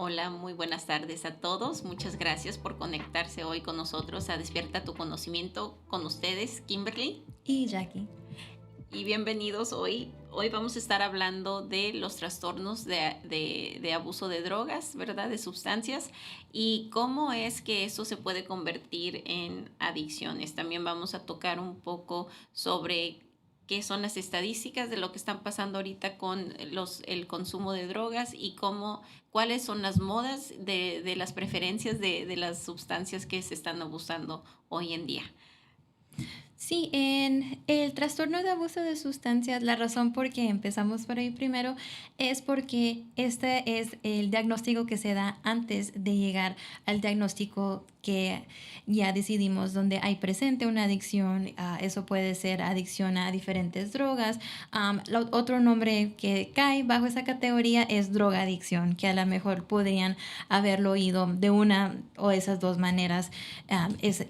Hola, muy buenas tardes a todos. Muchas gracias por conectarse hoy con nosotros a Despierta tu Conocimiento con ustedes, Kimberly. Y Jackie. Y bienvenidos hoy. Hoy vamos a estar hablando de los trastornos de abuso de drogas, ¿verdad? De sustancias y cómo es que eso se puede convertir en adicciones. También vamos a tocar un poco sobre qué son las estadísticas de lo que están pasando ahorita con el consumo de drogas y cuáles son las modas de las preferencias de las sustancias que se están abusando hoy en día. Sí, en el trastorno de abuso de sustancias, la razón por que empezamos por ahí primero es porque este es el diagnóstico que se da antes de llegar al diagnóstico que ya decidimos donde hay presente una adicción. Eso puede ser adicción a diferentes drogas. Otro nombre que cae bajo esa categoría es drogadicción, que a lo mejor podrían haberlo oído de una o esas dos maneras,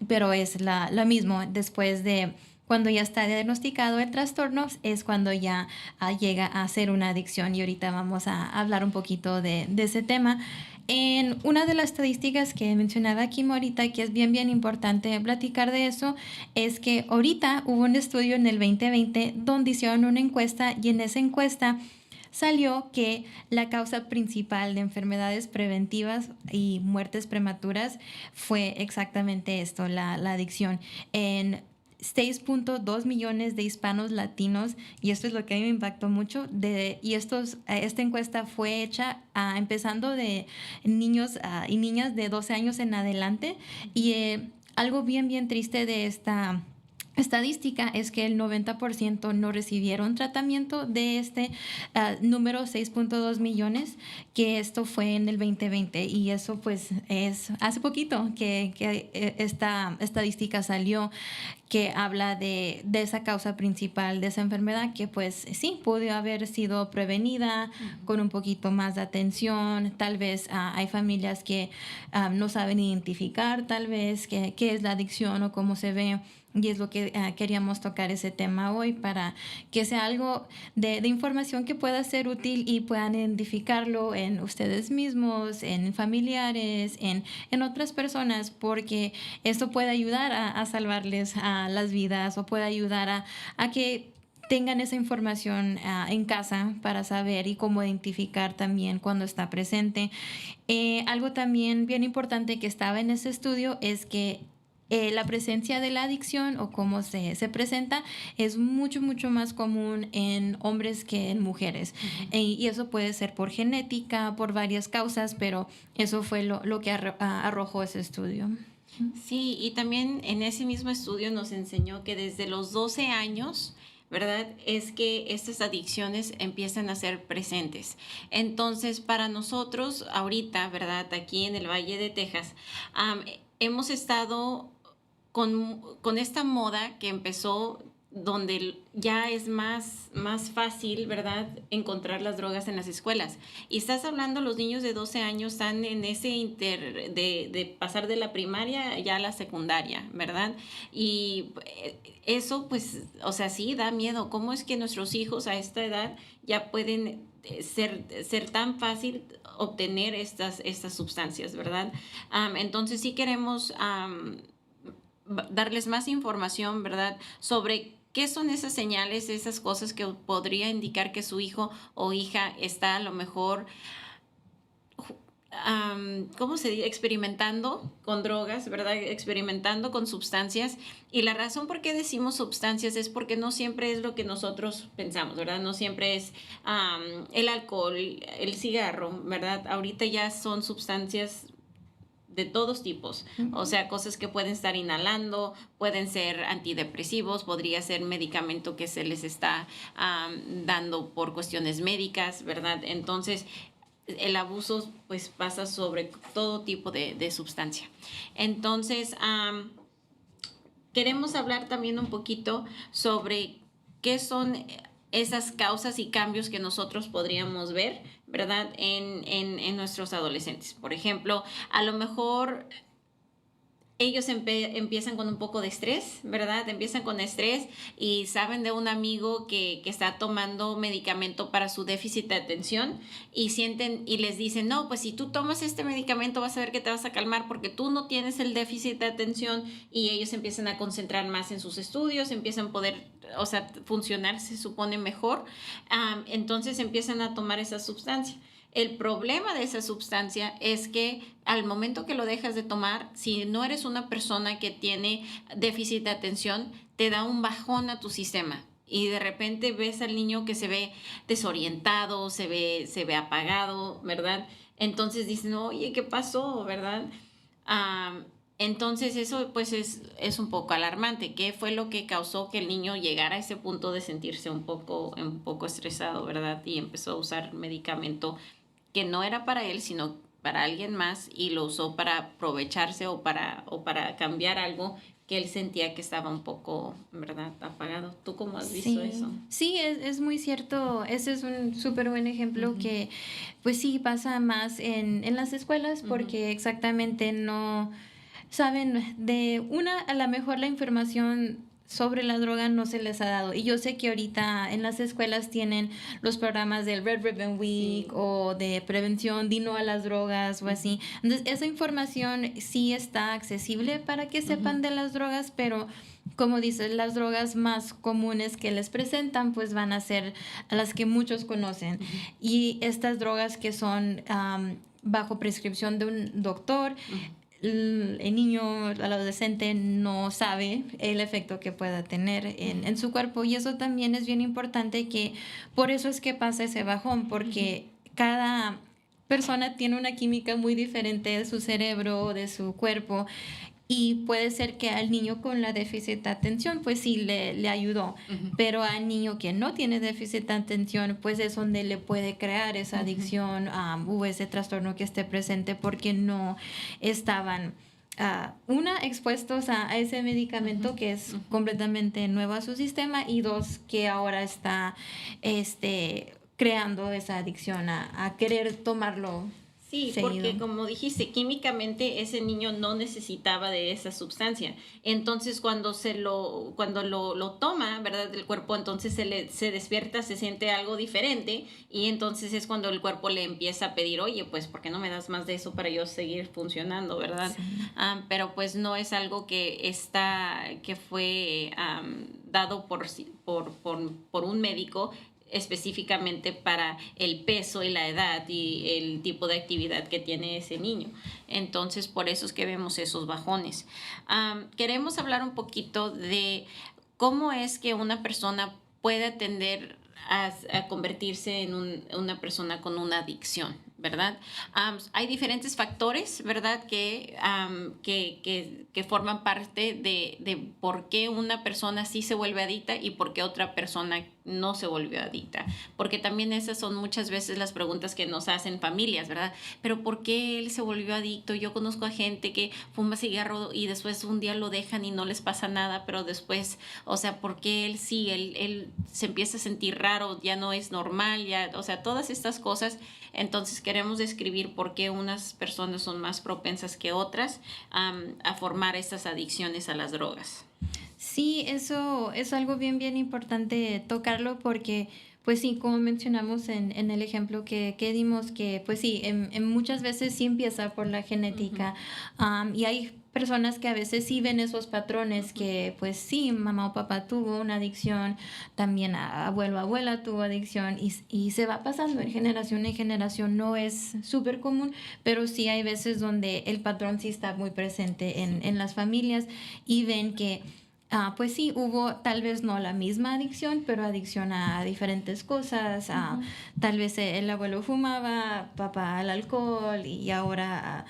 pero es la misma. Después de cuando ya está diagnosticado el trastorno es cuando ya llega a ser una adicción, y ahorita vamos a hablar un poquito de ese tema. En una de las estadísticas que mencionaba Kim ahorita, que es bien importante platicar de eso, es que ahorita hubo un estudio en el 2020 donde hicieron una encuesta, y en esa encuesta salió que la causa principal de enfermedades preventivas y muertes prematuras fue exactamente esto, la adicción. En 6.2 millones de hispanos latinos, y esto es lo que a mí me impactó mucho, esta encuesta fue hecha empezando de niños y niñas de 12 años en adelante, y algo bien triste de esta estadística es que el 90% no recibieron tratamiento de este número 6.2 millones, que esto fue en el 2020, y eso pues es hace poquito que esta estadística salió, que habla de esa causa principal de esa enfermedad, que pues sí, pudo haber sido prevenida con un poquito más de atención. Tal vez hay familias que no saben identificar tal vez qué es la adicción o cómo se ve, y es lo que queríamos tocar ese tema hoy, para que sea algo de información que pueda ser útil y puedan identificarlo en ustedes mismos, en familiares, en otras personas, porque esto puede ayudar a salvarles las vidas, o puede ayudar a que tengan esa información en casa para saber y cómo identificar también cuando está presente. Algo también bien importante que estaba en ese estudio es que la presencia de la adicción, o cómo se presenta, es mucho más común en hombres que en mujeres. Y eso puede ser por genética, por varias causas, pero eso fue lo que arrojó ese estudio. Sí, y también en ese mismo estudio nos enseñó que desde los 12 años, ¿verdad? Es que estas adicciones empiezan a ser presentes. Entonces, para nosotros ahorita, ¿verdad? Aquí en el Valle de Texas, hemos estado con esta moda que empezó donde ya es más fácil, ¿verdad?, encontrar las drogas en las escuelas. Y estás hablando, los niños de 12 años están en ese de pasar de la primaria ya a la secundaria, ¿verdad? Y eso, pues, o sea, sí, da miedo. ¿Cómo es que nuestros hijos a esta edad ya pueden ser tan fácil obtener estas sustancias, ¿verdad? Entonces sí queremos darles más información, ¿verdad?, sobre qué son esas señales, esas cosas que podría indicar que su hijo o hija está a lo mejor, ¿cómo se dice?, experimentando con drogas, ¿verdad? Experimentando con sustancias. Y la razón por qué decimos sustancias es porque no siempre es lo que nosotros pensamos, ¿verdad? No siempre es el alcohol, el cigarro, ¿verdad? Ahorita ya son sustancias de todos tipos, o sea, cosas que pueden estar inhalando, pueden ser antidepresivos, podría ser medicamento que se les está dando por cuestiones médicas, ¿verdad? Entonces, el abuso pues pasa sobre todo tipo de sustancia. Entonces, queremos hablar también un poquito sobre qué son esas causas y cambios que nosotros podríamos ver, ¿verdad?, en nuestros adolescentes. Por ejemplo, a lo mejor ellos empiezan con un poco de estrés, ¿verdad? Empiezan con estrés y saben de un amigo que está tomando medicamento para su déficit de atención y sienten y les dicen, no, pues si tú tomas este medicamento vas a ver que te vas a calmar porque tú no tienes el déficit de atención, y ellos empiezan a concentrar más en sus estudios, empiezan a poder, o sea, funcionar, se supone mejor. Entonces empiezan a tomar esa sustancia. El problema de esa sustancia es que al momento que lo dejas de tomar, si no eres una persona que tiene déficit de atención, te da un bajón a tu sistema. Y de repente ves al niño que se ve desorientado, se ve apagado, ¿verdad? Entonces dicen, oye, ¿qué pasó? ¿Verdad? Ah, entonces eso pues es un poco alarmante. ¿Qué fue lo que causó que el niño llegara a ese punto de sentirse un poco estresado, ¿verdad? Y empezó a usar medicamento que no era para él, sino para alguien más, y lo usó para aprovecharse o para cambiar algo que él sentía que estaba un poco, ¿verdad?, apagado. ¿Tú cómo has visto eso? Sí, sí, es muy cierto. Ese es un súper buen ejemplo Ujú, que, pues sí, pasa más en las escuelas ujú, porque exactamente no saben de una, a lo mejor la información sobre la droga no se les ha dado. Y yo sé que ahorita en las escuelas tienen los programas del Red Ribbon Week sí. o de prevención, di no a las drogas o Ujú, así. Entonces, esa información sí está accesible para que ujú, sepan de las drogas, pero como dices, las drogas más comunes que les presentan, pues van a ser las que muchos conocen. ujú, Y estas drogas que son bajo prescripción de un doctor, ujú, el niño, el adolescente no sabe el efecto que pueda tener ujú, en su cuerpo, y eso también es bien importante, que por eso es que pasa ese bajón, ujú, porque cada persona tiene una química muy diferente de su cerebro, de su cuerpo, y puede ser que al niño con la déficit de atención, pues sí le ayudó, ujú, pero al niño que no tiene déficit de atención, pues es donde le puede crear esa ujú, adicción o ese trastorno que esté presente porque no estaban, una, expuestos a ese ujú, medicamento que es ujú. completamente nuevo a su sistema, y dos, que ahora está creando esa adicción a querer tomarlo Sí, seguido. porque como dijiste, químicamente ese niño no necesitaba de esa sustancia. Entonces, cuando lo toma, ¿verdad? El cuerpo entonces se despierta, se siente algo diferente, y entonces es cuando el cuerpo le empieza a pedir, oye, pues, ¿por qué no me das más de eso para yo seguir funcionando, ¿verdad? Sí. Pero pues no es algo que fue dado por un médico específicamente para el peso y la edad y el tipo de actividad que tiene ese niño. Entonces, por eso es que vemos esos bajones. Queremos hablar un poquito de cómo es que una persona puede tender a convertirse en una persona con una adicción, ¿verdad? Hay diferentes factores, ¿verdad?, que forman parte de por qué una persona sí se vuelve adicta y por qué otra persona no se volvió adicta. Porque también esas son muchas veces las preguntas que nos hacen familias, ¿verdad? Pero ¿por qué él se volvió adicto? Yo conozco a gente que fuma cigarro y después un día lo dejan y no les pasa nada, pero después, o sea, ¿por qué él sí? Él se empieza a sentir raro, ya no es normal, ya, o sea, todas estas cosas. Entonces queremos describir por qué unas personas son más propensas que otras a formar estas adicciones a las drogas. Sí, eso es algo bien, bien importante tocarlo porque, pues sí, como mencionamos en el ejemplo que dimos, que pues sí, en muchas veces sí empieza por la Ujú, genética, y hay personas que a veces sí ven esos patrones ujú, que pues sí, mamá o papá tuvo una adicción, también abuelo o abuela tuvo adicción, y se va pasando en generación, no es súper común, pero sí hay veces donde el patrón sí está muy presente sí. en las familias, y ven que pues sí, hubo tal vez no la misma adicción, pero adicción a diferentes cosas. Ujú, Tal vez el abuelo fumaba, papá al alcohol, y ahora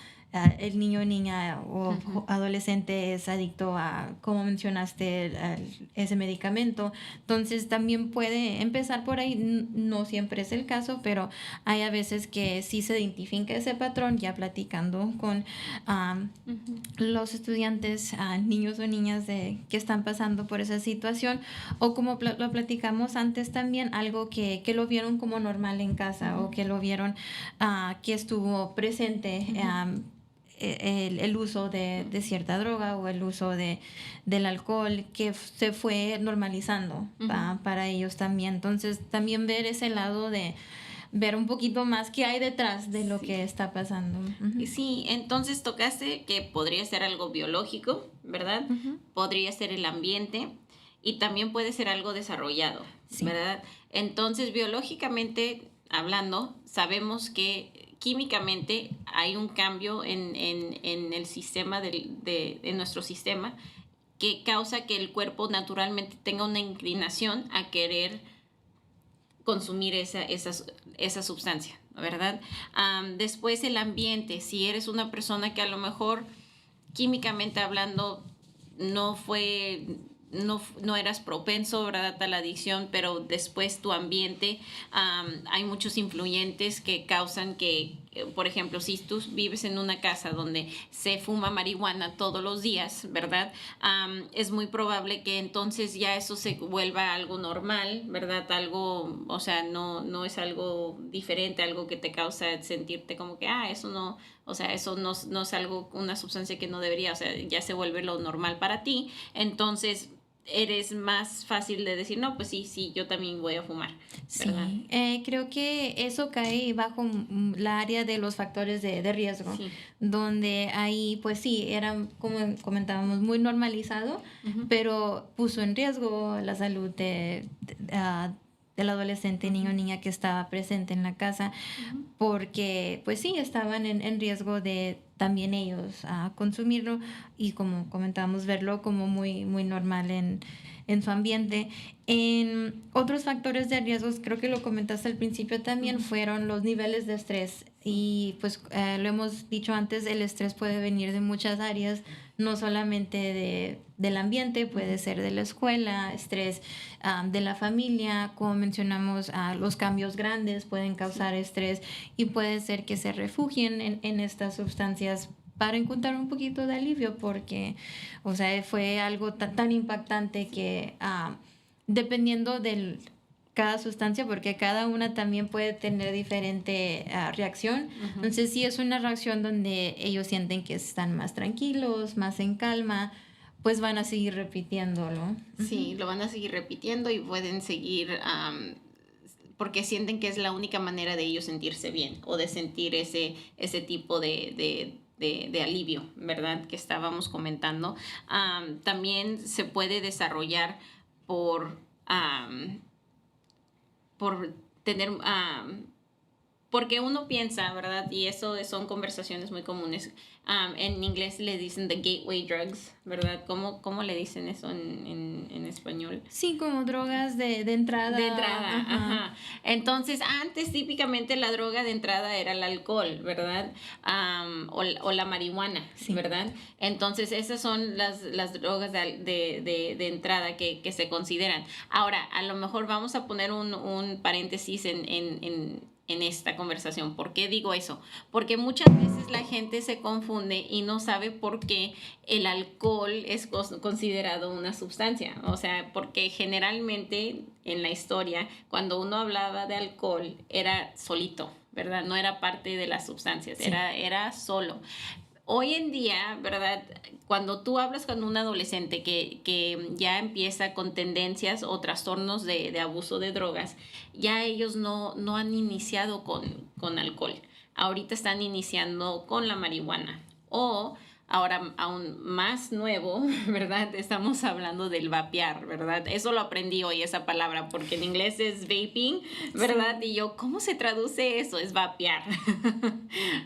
el niño o niña o ujú, adolescente es adicto a, como mencionaste, ese medicamento. Entonces también puede empezar por ahí. No siempre es el caso, pero hay a veces que sí se identifica ese patrón ya platicando con ujú, los estudiantes, niños o niñas que están pasando por esa situación, o como lo platicamos antes también, algo que lo vieron como normal en casa, ujú, o que lo vieron, que estuvo presente, ujú, el uso de cierta droga o el uso del alcohol que se fue normalizando para ellos también. Entonces, también ver ese lado de ver un poquito más qué hay detrás de lo que está pasando. Sí, entonces tocaste que podría ser algo biológico, ¿verdad? Podría ser el ambiente y también puede ser algo desarrollado, ¿verdad? Entonces, biológicamente hablando, sabemos que químicamente hay un cambio en el sistema en nuestro sistema que causa que el cuerpo naturalmente tenga una inclinación a querer consumir esa sustancia, ¿verdad? Después el ambiente, si eres una persona que a lo mejor químicamente hablando no eras propenso, ¿verdad?, a la adicción, pero después tu ambiente, hay muchos influyentes que causan que, por ejemplo, si tú vives en una casa donde se fuma marihuana todos los días, ¿verdad? Es muy probable que entonces ya eso se vuelva algo normal, ¿verdad? Algo, o sea, no es algo diferente, algo que te causa sentirte como que, eso no, o sea, eso no es algo, una sustancia que no debería, o sea, ya se vuelve lo normal para ti. Entonces, eres más fácil de decir, no, pues sí, yo también voy a fumar, ¿verdad? Sí, creo que eso cae bajo la área de los factores de riesgo, donde ahí, pues sí, era, como comentábamos, muy normalizado, pero puso en riesgo la salud del adolescente, niño o niña que estaba presente en la casa, porque pues sí, estaban en riesgo de también ellos consumirlo y, como comentábamos, verlo como muy, muy normal en su ambiente. En otros factores de riesgos, creo que lo comentaste al principio también, fueron los niveles de estrés. Y pues lo hemos dicho antes, el estrés puede venir de muchas áreas, no solamente del ambiente, puede ser de la escuela, estrés de la familia, como mencionamos, los cambios grandes pueden causar estrés y puede ser que se refugien en estas sustancias para encontrar un poquito de alivio, porque, o sea, fue algo tan impactante que dependiendo de cada sustancia, porque cada una también puede tener diferente reacción. Entonces, sí es una reacción donde ellos sienten que están más tranquilos, más en calma, pues van a seguir repitiéndolo. Sí, lo van a seguir repitiendo y pueden seguir porque sienten que es la única manera de ellos sentirse bien o de sentir ese tipo de alivio, ¿verdad?, que estábamos comentando. También se puede desarrollar por tener, porque uno piensa, ¿verdad? Y eso son conversaciones muy comunes. En inglés le dicen the gateway drugs, ¿verdad? ¿Cómo le dicen eso en español? Sí, como drogas de entrada. De entrada, ajá. Entonces, antes típicamente la droga de entrada era el alcohol, ¿verdad? O la marihuana, ¿verdad? Entonces, esas son las drogas de entrada que se consideran. Ahora, a lo mejor vamos a poner un paréntesis en esta conversación. ¿Por qué digo eso? Porque muchas veces la gente se confunde y no sabe por qué el alcohol es considerado una sustancia. O sea, porque generalmente en la historia, cuando uno hablaba de alcohol, era solito, ¿verdad? No era parte de las sustancias, era solo. Hoy en día, ¿verdad?, cuando tú hablas con un adolescente que ya empieza con tendencias o trastornos de abuso de drogas, ya ellos no han iniciado con alcohol. Ahorita están iniciando con la marihuana. O ahora aún más nuevo, ¿verdad?, estamos hablando del vapear, ¿verdad? Eso lo aprendí hoy, esa palabra, porque en inglés es vaping, ¿verdad? Y yo, ¿cómo se traduce eso? Es vapear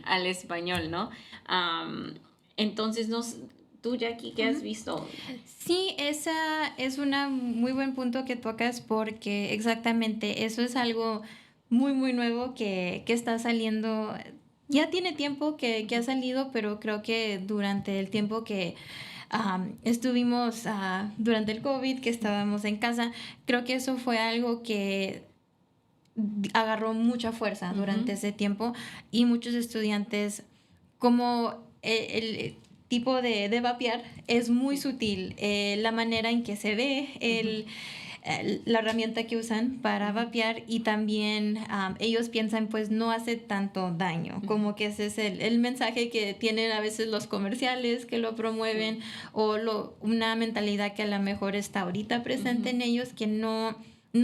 al español, ¿no? Entonces, tú, Jackie, ¿qué has visto? Sí, esa es un muy buen punto que tocas, porque exactamente eso es algo muy, muy nuevo que está saliendo. Ya tiene tiempo que ha salido, pero creo que durante el tiempo que estuvimos, durante el COVID, que estábamos en casa, creo que eso fue algo que agarró mucha fuerza durante ese tiempo, y muchos estudiantes, como el tipo de vapear es muy sutil, la manera en que se ve, la herramienta que usan para vapear, y también ellos piensan pues no hace tanto daño, como que ese es el mensaje que tienen a veces los comerciales que lo promueven, o una mentalidad que a lo mejor está ahorita presente en ellos, que no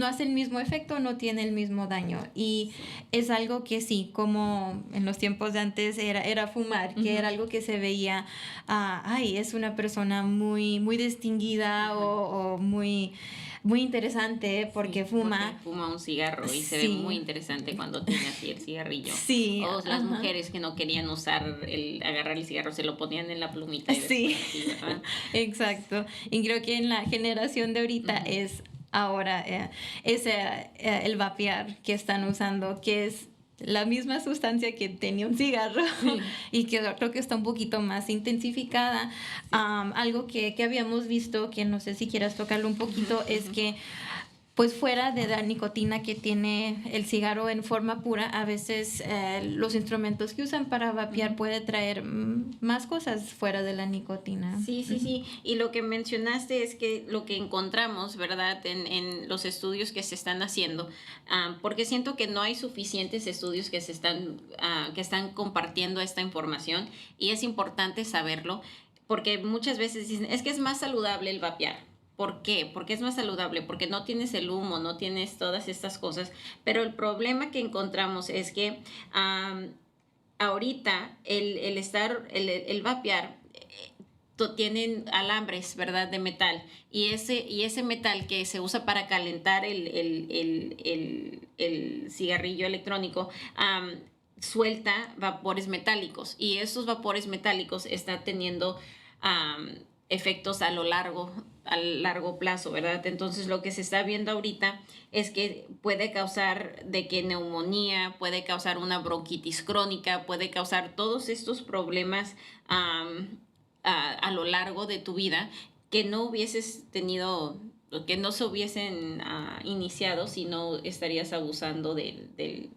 hace el mismo efecto, no tiene el mismo daño. Y es algo que sí, como en los tiempos de antes era fumar, que era algo que se veía, ay, es una persona muy, muy distinguida, o muy, muy interesante porque fuma. Porque fuma un cigarro y se ve muy interesante cuando tiene así el cigarrillo. Sí. O las mujeres que no querían agarrar el cigarro, se lo ponían en la plumita y después así, ¿verdad? Exacto. Y creo que en la generación de ahorita es ahora el vapear que están usando, que es la misma sustancia que tenía un cigarro, y que creo que está un poquito más intensificada. Algo que habíamos visto, que no sé si quieras tocarlo un poquito, es que pues fuera de la nicotina que tiene el cigarro en forma pura, a veces los instrumentos que usan para vapear puede traer más cosas fuera de la nicotina. Sí. Y lo que mencionaste es que lo que encontramos, ¿verdad?, en los estudios que se están haciendo, porque siento que no hay suficientes estudios que están compartiendo esta información, y es importante saberlo, porque muchas veces dicen, es que es más saludable el vapear. ¿Por qué? Porque es más saludable, porque no tienes el humo, no tienes todas estas cosas. Pero el problema que encontramos es que ahorita el vapear tienen alambres, ¿verdad?, de metal. Y ese metal que se usa para calentar el cigarrillo electrónico suelta vapores metálicos. Y esos vapores metálicos están teniendo efectos a largo plazo, ¿verdad? Entonces lo que se está viendo ahorita es que puede causar neumonía, puede causar una bronquitis crónica, puede causar todos estos problemas a lo largo de tu vida, que no hubieses tenido, que no se hubiesen iniciado si no estarías abusando del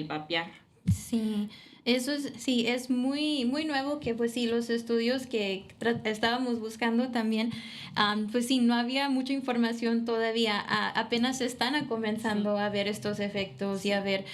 vapear. Sí, eso es muy, muy nuevo, que pues sí, los estudios que estábamos buscando también, pues sí, no había mucha información todavía, apenas están comenzando a ver estos efectos y a ver,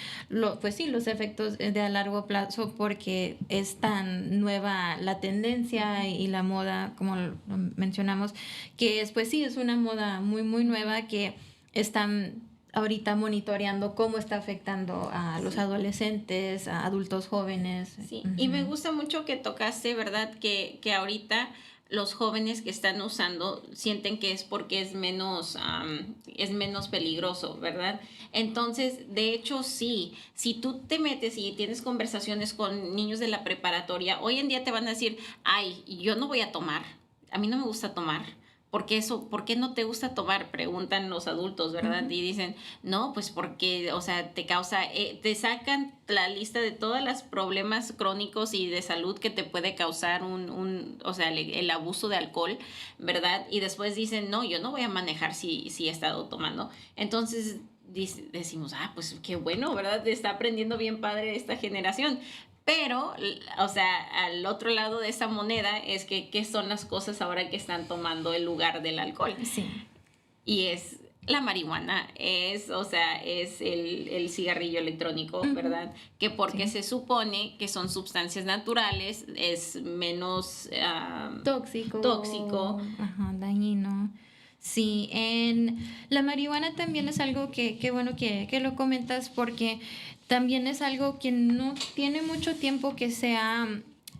pues sí, los efectos de a largo plazo, porque es tan nueva la tendencia y la moda, como lo mencionamos, que pues sí, es una moda muy, muy nueva, que están ahorita monitoreando cómo está afectando a los adolescentes, a adultos jóvenes. Sí, y me gusta mucho que tocaste, ¿verdad?, que ahorita los jóvenes que están usando sienten que es porque es menos peligroso, ¿verdad? Entonces, de hecho, sí, si tú te metes y tienes conversaciones con niños de la preparatoria, hoy en día te van a decir, ay, yo no voy a tomar, a mí no me gusta tomar. ¿Por qué no te gusta tomar? Preguntan los adultos, ¿verdad? Y dicen, no, pues porque, o sea, te sacan la lista de todos los problemas crónicos y de salud que te puede causar el abuso de alcohol, ¿verdad? Y después dicen, no, yo no voy a manejar si he estado tomando. Entonces decimos, pues qué bueno, ¿verdad? Está aprendiendo bien padre esta generación. Pero, o sea, al otro lado de esa moneda es que qué son las cosas ahora que están tomando el lugar del alcohol. Sí. Y es la marihuana, es el cigarrillo electrónico, ¿verdad? Que porque se supone que son sustancias naturales, es menos tóxico. Dañino. Sí, en la marihuana también es algo que bueno que lo comentas, porque también es algo que no tiene mucho tiempo que se ha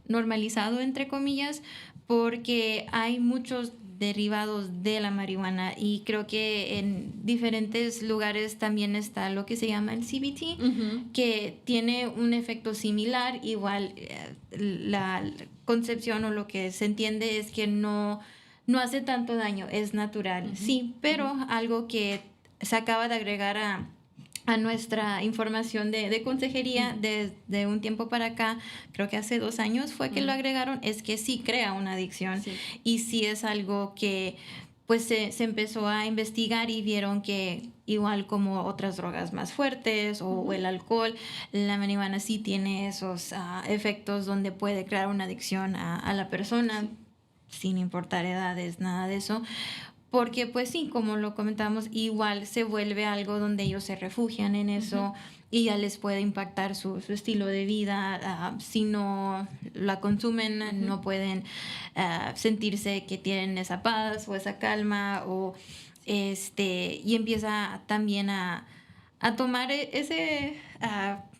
normalizado, entre comillas, porque hay muchos derivados de la marihuana, y creo que en diferentes lugares también está lo que se llama el CBT, que tiene un efecto similar. Igual la concepción o lo que se entiende es que no hace tanto daño, es natural, sí, pero algo que se acaba de agregar a nuestra información de consejería desde un tiempo para acá, creo que hace 2 años fue que lo agregaron, es que sí crea una adicción. Y sí es algo que pues se empezó a investigar, y vieron que igual como otras drogas más fuertes o el alcohol, la marihuana sí tiene esos efectos donde puede crear una adicción a la persona, sin importar edades, nada de eso. porque pues sí, como lo comentamos, igual se vuelve algo donde ellos se refugian en eso y ya les puede impactar su estilo de vida. Si no la consumen, no pueden sentirse que tienen esa paz o esa calma o y empieza también a tomar ese,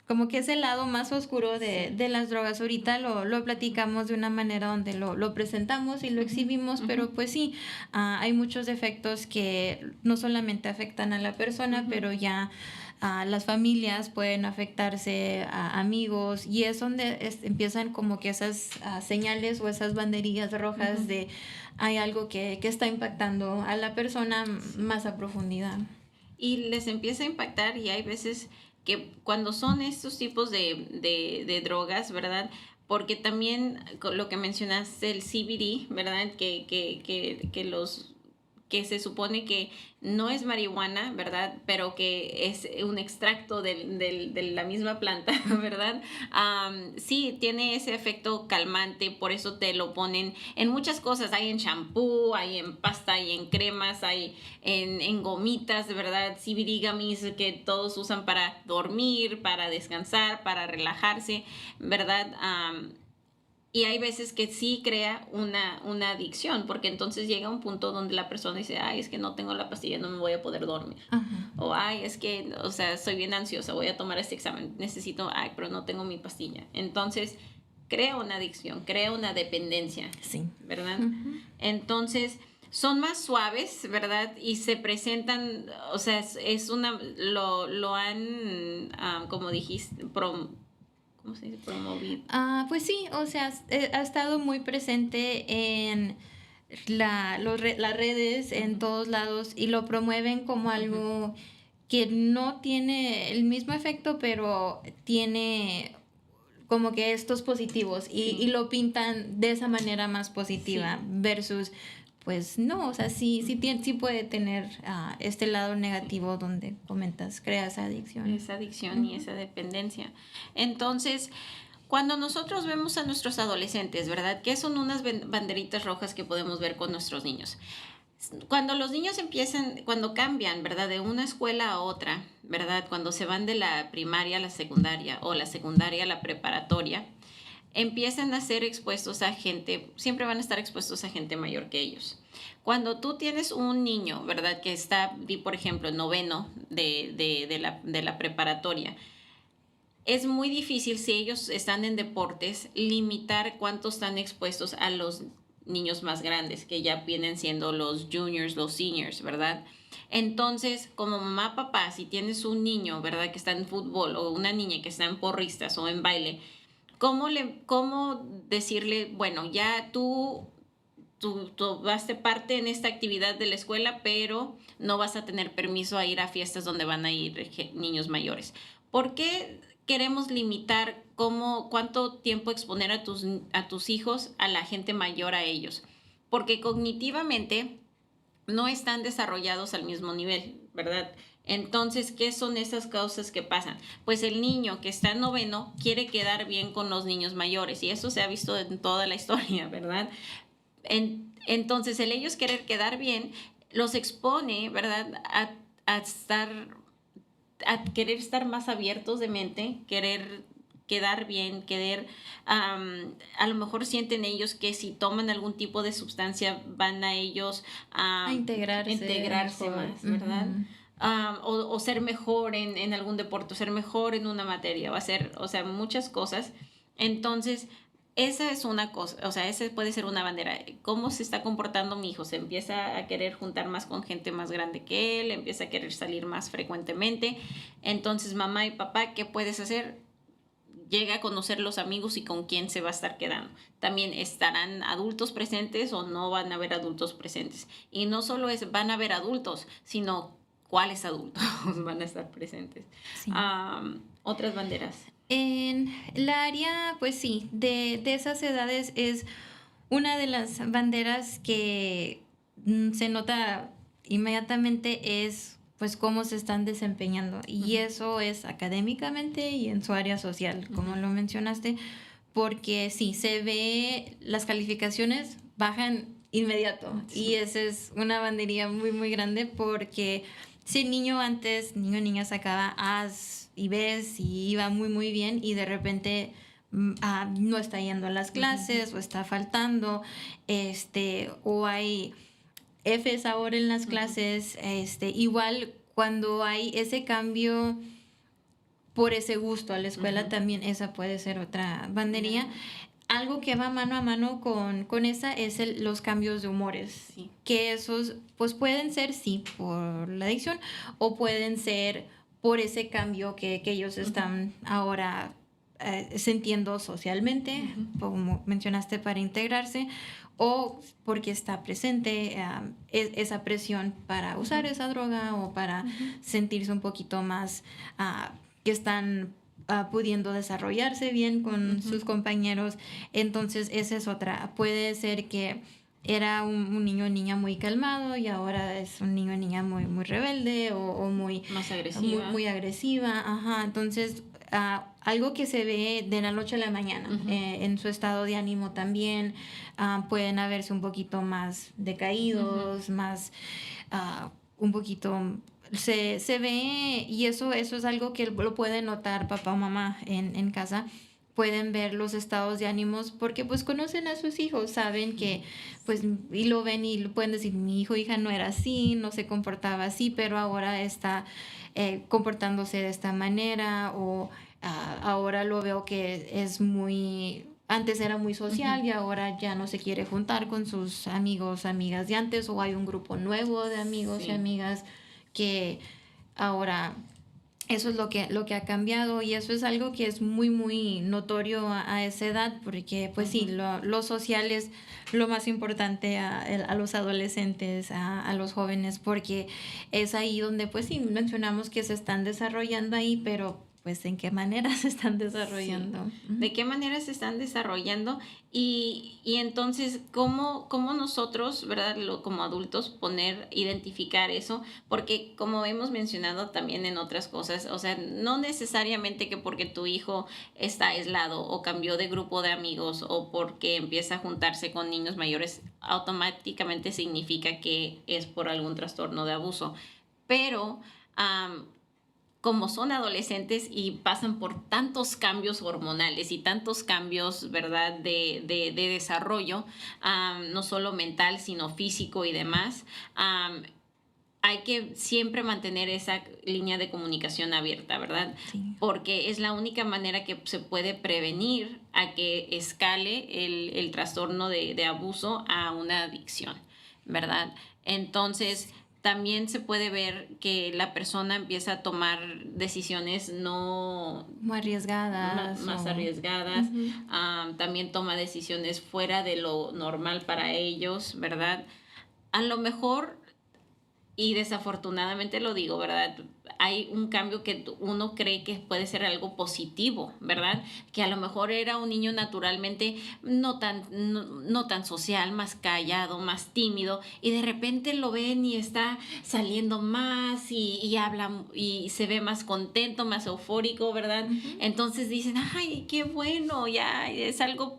como que ese lado más oscuro de las drogas. Ahorita lo platicamos de una manera donde lo presentamos y lo exhibimos, pero pues sí, hay muchos efectos que no solamente afectan a la persona, pero ya las familias pueden afectarse, a amigos, y es donde empiezan como que esas señales o esas banderillas rojas de hay algo que está impactando a la persona más a profundidad. Y les empieza a impactar y hay veces que cuando son estos tipos de drogas, ¿verdad? Porque también lo que mencionaste, el CBD, ¿verdad? Que se supone que no es marihuana, ¿verdad? Pero que es un extracto de la misma planta, ¿verdad? Sí, tiene ese efecto calmante, por eso te lo ponen en muchas cosas. Hay en shampoo, hay en pasta, hay en cremas, hay en gomitas, ¿verdad? CBD gummies que todos usan para dormir, para descansar, para relajarse, ¿verdad? Y hay veces que sí crea una adicción, porque entonces llega un punto donde la persona dice, ay, es que no tengo la pastilla, no me voy a poder dormir. O, ay, es que, o sea, soy bien ansiosa, voy a tomar este examen, necesito, ay, pero no tengo mi pastilla. Entonces, crea una adicción, crea una dependencia, Sí. ¿verdad? Entonces, son más suaves, ¿verdad? Y se presentan, o sea, lo han, como dijiste, ¿cómo se dice? Promovido. Pues sí, o sea, ha estado muy presente en las redes, en todos lados, y lo promueven como algo que no tiene el mismo efecto, pero tiene como que estos positivos y lo pintan de esa manera más positiva versus pues no, o sea, sí puede tener este lado negativo donde comentas, crea esa adicción. Esa adicción y esa dependencia. Entonces, cuando nosotros vemos a nuestros adolescentes, ¿verdad? ¿Qué son unas banderitas rojas que podemos ver con nuestros niños? Cuando los niños cuando cambian, ¿verdad? De una escuela a otra, ¿verdad? Cuando se van de la primaria a la secundaria o la secundaria a la preparatoria, empiezan a ser expuestos a gente, siempre van a estar expuestos a gente mayor que ellos. Cuando tú tienes un niño, ¿verdad? Que está, por ejemplo, noveno de la preparatoria, es muy difícil si ellos están en deportes limitar cuánto están expuestos a los niños más grandes, que ya vienen siendo los juniors, los seniors, ¿verdad? Entonces, como mamá, papá, si tienes un niño, ¿verdad? Que está en fútbol o una niña que está en porristas o en baile, ¿cómo decirle, bueno, ya tú vas de parte en esta actividad de la escuela, pero no vas a tener permiso a ir a fiestas donde van a ir niños mayores? ¿Por qué queremos limitar cuánto tiempo exponer a tus hijos a la gente mayor a ellos? Porque cognitivamente no están desarrollados al mismo nivel, ¿verdad? Entonces, ¿qué son esas causas que pasan? Pues el niño que está en noveno quiere quedar bien con los niños mayores y eso se ha visto en toda la historia, ¿verdad? Entonces, el ellos querer quedar bien los expone, ¿verdad? A querer estar más abiertos de mente, querer quedar bien, a lo mejor sienten ellos que si toman algún tipo de sustancia van a ellos a integrarse más, ¿verdad? O ser mejor en algún deporte, o ser mejor en una materia, o sea, muchas cosas. Entonces, esa es una cosa, o sea, esa puede ser una bandera. ¿Cómo se está comportando mi hijo? Se empieza a querer juntar más con gente más grande que él, empieza a querer salir más frecuentemente. Entonces, mamá y papá, ¿qué puedes hacer? Llega a conocer los amigos y con quién se va a estar quedando. También estarán adultos presentes o no van a haber adultos presentes. Y no solo van a haber adultos, sino cuáles adultos van a estar presentes. Sí. Otras banderas. En la área, pues sí, de esas edades es una de las banderas que se nota inmediatamente es pues cómo se están desempeñando y eso es académicamente y en su área social, como lo mencionaste, porque sí, se ve las calificaciones bajan inmediato. Sí. Y esa es una bandería muy, muy grande porque si el niño antes, niño o niña sacaba A's y B's y iba muy, muy bien y de repente no está yendo a las clases o está faltando, o hay F's ahora en las clases, igual cuando hay ese cambio por ese gusto a la escuela, también esa puede ser otra bandería. Algo que va mano a mano con esa es los cambios de humores. Sí. Que esos pues pueden ser, sí, por la adicción o pueden ser por ese cambio que ellos están ahora sintiendo socialmente, como mencionaste, para integrarse, o porque está presente esa presión para usar esa droga o para sentirse un poquito más que están pudiendo desarrollarse bien con sus compañeros. Entonces esa es otra. Puede ser que era un niño o niña muy calmado y ahora es un niño o niña muy, muy rebelde o muy, más agresiva. Muy agresiva. Ajá. Entonces, algo que se ve de la noche a la mañana en su estado de ánimo también. Pueden haberse un poquito más decaídos, más un poquito... Se ve, y eso es algo que lo puede notar papá o mamá en casa. Pueden ver los estados de ánimos porque pues conocen a sus hijos, saben que pues y lo ven y lo pueden decir, mi hijo o hija no era así, no se comportaba así, pero ahora está comportándose de esta manera, o ahora lo veo que es muy... Antes era muy social y ahora ya no se quiere juntar con sus amigos, amigas de antes, o hay un grupo nuevo de amigos y amigas que ahora eso es lo que ha cambiado, y eso es algo que es muy, muy notorio a esa edad, porque pues sí, lo social es lo más importante a los adolescentes, a los jóvenes, porque es ahí donde pues sí, mencionamos que se están desarrollando ahí, pero pues en qué manera se están desarrollando. Sí. ¿De qué manera se están desarrollando? Y entonces, ¿cómo nosotros, verdad, como adultos, identificar eso? Porque como hemos mencionado también en otras cosas, o sea, no necesariamente que porque tu hijo está aislado o cambió de grupo de amigos o porque empieza a juntarse con niños mayores, automáticamente significa que es por algún trastorno de abuso. Pero... como son adolescentes y pasan por tantos cambios hormonales y tantos cambios, ¿verdad?, de desarrollo, no solo mental, sino físico y demás, hay que siempre mantener esa línea de comunicación abierta, ¿verdad? Sí. Porque es la única manera que se puede prevenir a que escale el trastorno de abuso a una adicción, ¿verdad? Entonces... también se puede ver que la persona empieza a tomar decisiones no... Muy arriesgadas. Más arriesgadas. También toma decisiones fuera de lo normal para ellos, ¿verdad? A lo mejor, y desafortunadamente lo digo, ¿verdad? Hay un cambio que uno cree que puede ser algo positivo, ¿verdad? Que a lo mejor era un niño naturalmente no tan social, más callado, más tímido, y de repente lo ven y está saliendo más y habla y se ve más contento, más eufórico, ¿verdad? Entonces dicen, ay, qué bueno, ya es algo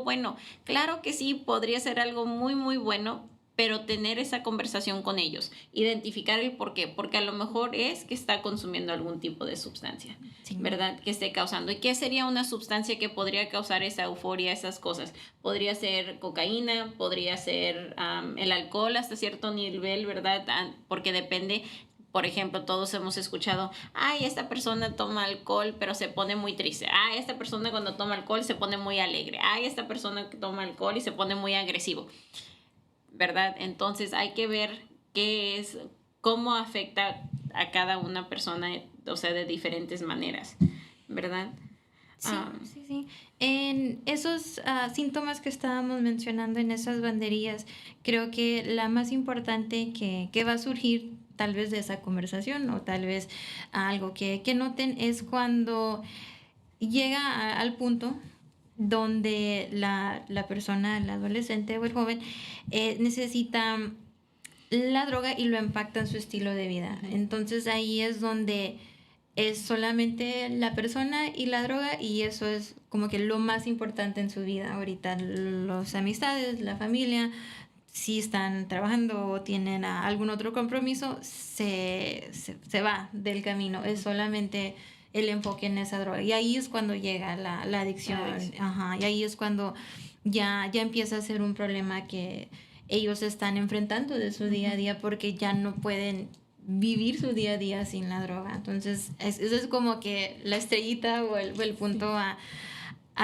bueno. Claro que sí, podría ser algo muy, muy bueno, pero tener esa conversación con ellos, identificar el por qué, porque a lo mejor es que está consumiendo algún tipo de sustancia, ¿verdad?, que esté causando. ¿Y qué sería una sustancia que podría causar esa euforia, esas cosas? Podría ser cocaína, podría ser el alcohol hasta cierto nivel, ¿verdad?, porque depende. Por ejemplo, todos hemos escuchado, ay, esta persona toma alcohol, pero se pone muy triste. Ay, esta persona cuando toma alcohol se pone muy alegre. Ay, esta persona que toma alcohol y se pone muy agresivo, ¿verdad? Entonces hay que ver cómo afecta a cada una persona, o sea, de diferentes maneras, ¿verdad? Sí. En esos síntomas que estábamos mencionando, en esas banderías, creo que la más importante que va a surgir tal vez de esa conversación, o tal vez algo que noten, es cuando llega al punto donde la persona, el adolescente o el joven, necesita la droga y lo impacta en su estilo de vida. Entonces ahí es donde es solamente la persona y la droga, y eso es como que lo más importante en su vida ahorita. Las amistades, la familia, si están trabajando o tienen algún otro compromiso, se va del camino. Es solamente el enfoque en esa droga. Y ahí es cuando llega la adicción. La adicción. Ajá, y ahí es cuando ya empieza a ser un problema que ellos están enfrentando de su día a día porque ya no pueden vivir su día a día sin la droga. Entonces, eso es como que la estrellita o el punto a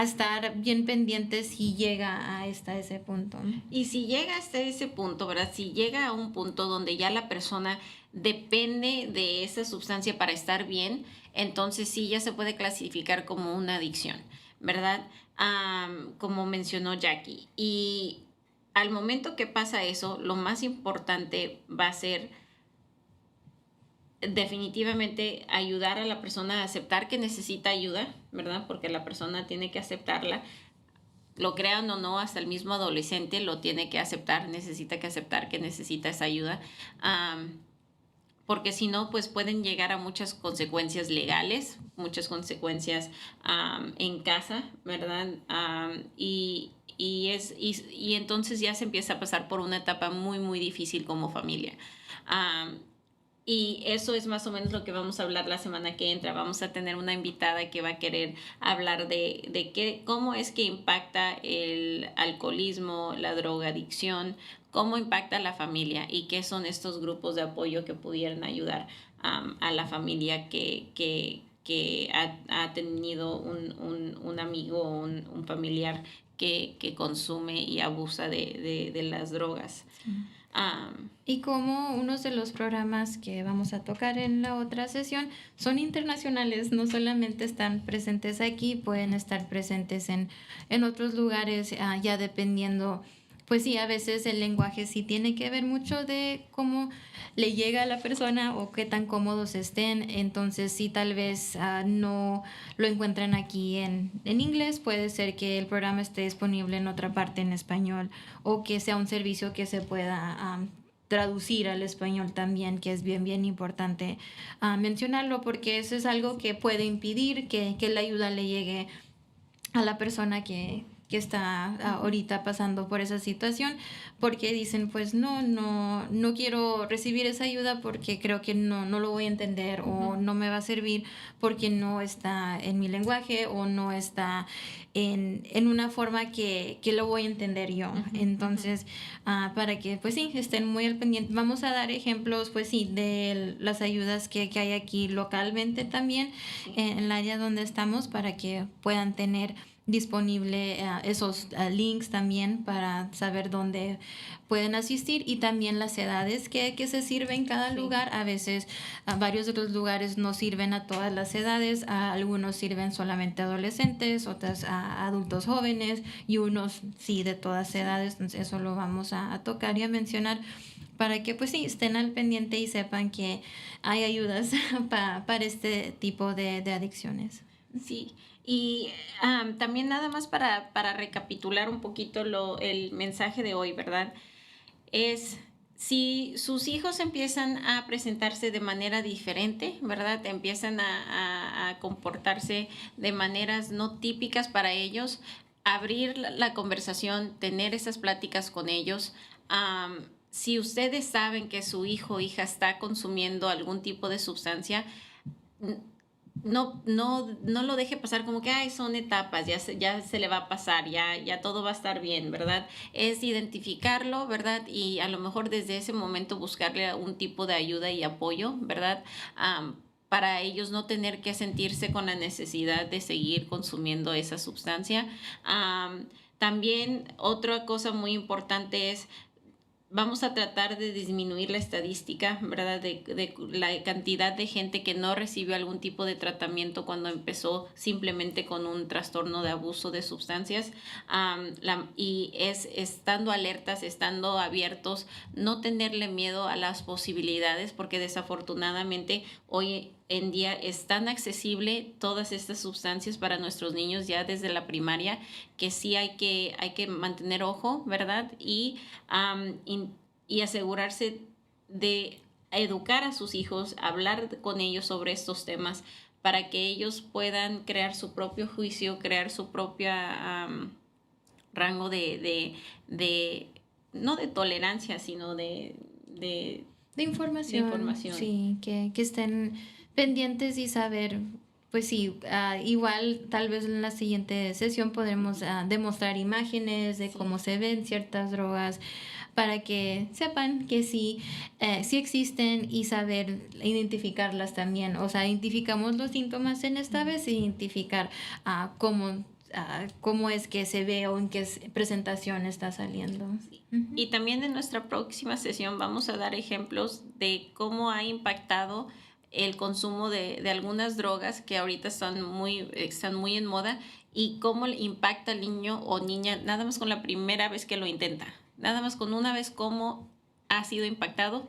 estar bien pendientes si llega hasta ese punto. Y si llega hasta ese punto, ¿verdad? Si llega a un punto donde ya la persona depende de esa sustancia para estar bien, entonces sí ya se puede clasificar como una adicción, ¿verdad? Como mencionó Jackie. Y al momento que pasa eso, lo más importante va a ser definitivamente ayudar a la persona a aceptar que necesita ayuda, ¿verdad? Porque la persona tiene que aceptarla. Lo crean o no, hasta el mismo adolescente lo tiene que aceptar, necesita que aceptar que necesita esa ayuda, porque si no, pues pueden llegar a muchas consecuencias legales, muchas consecuencias en casa, ¿verdad? Y entonces ya se empieza a pasar por una etapa muy, muy difícil como familia. Y eso es más o menos lo que vamos a hablar la semana que entra. Vamos a tener una invitada que va a querer hablar de cómo es que impacta el alcoholismo, la drogadicción, cómo impacta a la familia y qué son estos grupos de apoyo que pudieran ayudar a la familia que ha tenido un amigo o un familiar que consume y abusa de las drogas. Sí. Y como unos de los programas que vamos a tocar en la otra sesión son internacionales, no solamente están presentes aquí, pueden estar presentes en otros lugares, ya dependiendo, pues sí, a veces el lenguaje sí tiene que ver mucho de cómo le llega a la persona o qué tan cómodos estén, entonces sí, tal vez no lo encuentran aquí en inglés, puede ser que el programa esté disponible en otra parte en español o que sea un servicio que se pueda traducir al español también, que es bien, bien importante mencionarlo porque eso es algo que puede impedir que la ayuda le llegue a la persona que está ahorita pasando por esa situación, porque dicen, pues no quiero recibir esa ayuda porque creo que no lo voy a entender o no me va a servir porque no está en mi lenguaje o no está en una forma que lo voy a entender yo. Entonces, para que, pues sí, estén muy al pendiente. Vamos a dar ejemplos, pues sí, de las ayudas que hay aquí localmente también, en el área donde estamos, para que puedan tener disponible esos links también para saber dónde pueden asistir y también las edades que se sirven en cada lugar. A veces varios de los lugares no sirven a todas las edades, algunos sirven solamente a adolescentes, otras a adultos jóvenes y unos sí de todas edades. Entonces eso lo vamos a tocar y a mencionar para que pues sí estén al pendiente y sepan que hay ayudas para este tipo de adicciones. Sí, y también nada más para recapitular un poquito el mensaje de hoy, ¿verdad? Es si sus hijos empiezan a presentarse de manera diferente, ¿verdad? Empiezan a comportarse de maneras no típicas para ellos, abrir la conversación, tener esas pláticas con ellos. Si ustedes saben que su hijo o hija está consumiendo algún tipo de sustancia, no lo deje pasar como que ay, son etapas, ya se le va a pasar, ya todo va a estar bien, ¿verdad? Es identificarlo, ¿verdad? Y a lo mejor desde ese momento buscarle un tipo de ayuda y apoyo, ¿verdad? Para ellos no tener que sentirse con la necesidad de seguir consumiendo esa sustancia. También otra cosa muy importante es vamos a tratar de disminuir la estadística, ¿verdad? De la cantidad de gente que no recibió algún tipo de tratamiento cuando empezó simplemente con un trastorno de abuso de sustancias. Y es estando alertas, estando abiertos, no tenerle miedo a las posibilidades, porque desafortunadamente hoy en día es tan accesible todas estas sustancias para nuestros niños ya desde la primaria que sí hay que mantener ojo, ¿verdad? Y asegurarse de educar a sus hijos, hablar con ellos sobre estos temas para que ellos puedan crear su propio juicio, crear su propia rango de no de tolerancia, sino De información, información. sí, que estén pendientes y saber, pues sí, igual tal vez en la siguiente sesión podremos demostrar imágenes de Sí. cómo se ven ciertas drogas para que sepan que sí, sí existen y saber identificarlas también. O sea, identificamos los síntomas en esta vez, identificar cómo es que se ve o en qué presentación está saliendo. Ujú. Y también en nuestra próxima sesión vamos a dar ejemplos de cómo ha impactado el consumo de algunas drogas que ahorita están muy en moda y cómo le impacta al niño o niña nada más con la primera vez que lo intenta, nada más con una vez cómo ha sido impactado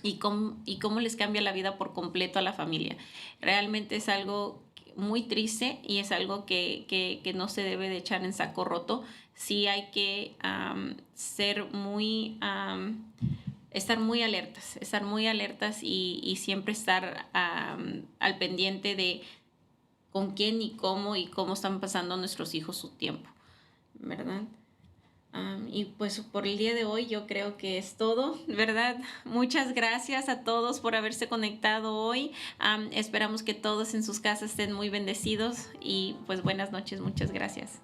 y cómo les cambia la vida por completo a la familia. Realmente es algo muy triste y es algo que no se debe de echar en saco roto. Sí hay que ser muy... estar muy alertas y siempre estar al pendiente de con quién y cómo están pasando nuestros hijos su tiempo, ¿verdad? Y pues por el día de hoy yo creo que es todo, ¿verdad? Muchas gracias a todos por haberse conectado hoy. Esperamos que todos en sus casas estén muy bendecidos y pues buenas noches, muchas gracias.